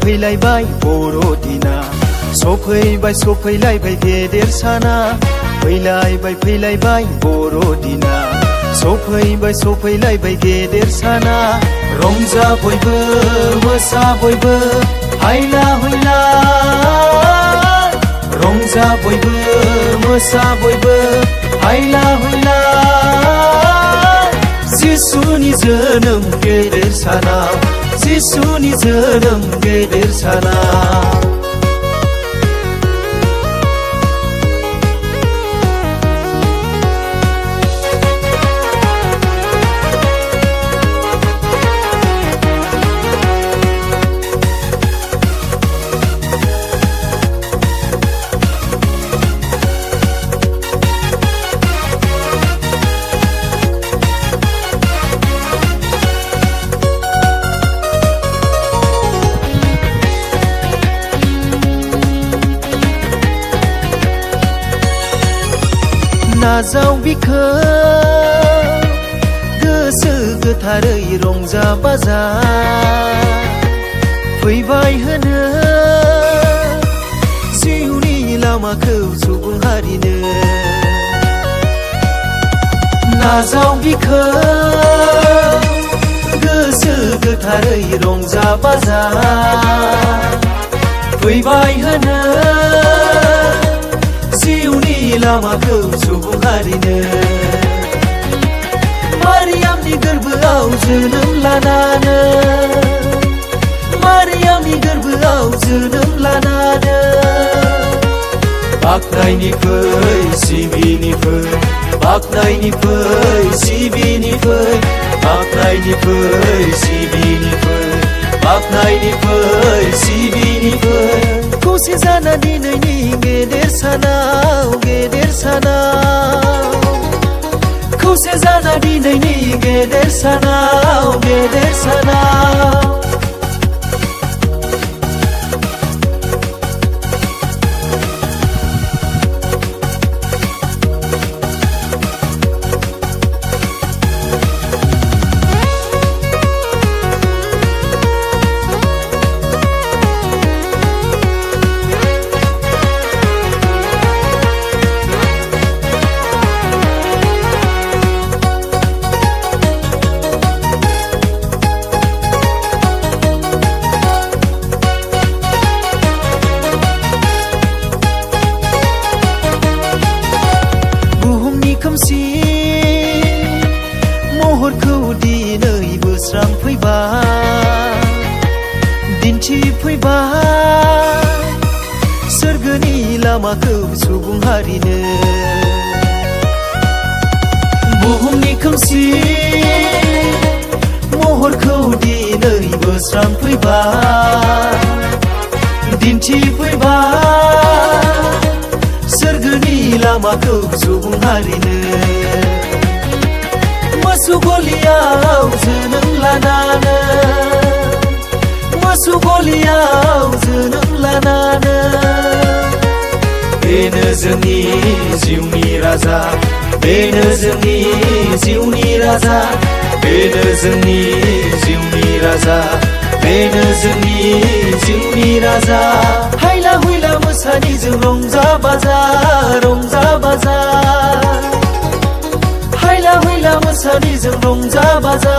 फैलायबाय बर'दिना सफैलायबाय गेदेर साना फैलायबाय बर'दिना सफैलायबाय गेदेर साना रंजा बयबो मोसा बयबो हायला हुइला रंजा बयबो मोसा बयबो हायला हुइला जिसुनि जोनोम गेदेर सानाव जिसुनि जोनोम गेदेर सानाव नाजाव बिखौ गोसो गोथारै रंजा बाजा फैबाय होनो जिउनि लामाखौ सुबुं हारिनो नाजाव बिखौ गोसो गोथारै रंजा बाजा फैबाय होनो जिउनि लामाखौ सुबुं हारिनो मारियामनि गोरबोआव जोनोम लानानै मारियामनि गोरबोआव जोनोम लानानै बाख्नायनि फै सिबिनि फै बाख्नायनि फै सिबिनि फै बाख्नायनि फै सिबिनि फै बाख्नायनि फै सिबिनि फै खौसे जाना दिनैनि गेदेर सानाव खौसे जाना दिनैनि गेदेर सानाव खोमसि महरखौ दिनै बोस्रांफैबाय दिन्थिफैबाय सोरगोनि लामाखौ सुबुं हारिनो बुहुमनि खोमसि महरखौ दिनै बोस्रांफैबाय दिन्थिफैबाय सोरगोनि लामाखौ सुबुं हारिनो मोसौ गलियाव जोनोम लानानै मोसौ गलियाव जोनोम लानानै बेनो जोंनि जिउनि राजा बेनो जोंनि जिउनि राजा बेनो जोंनि जिउनि राजा बेनो जोंनि जिउनि राजा हायला हुइला मोसानिजों रंजा बाजा हायला हुइला मोसानिजों रंजा बाजा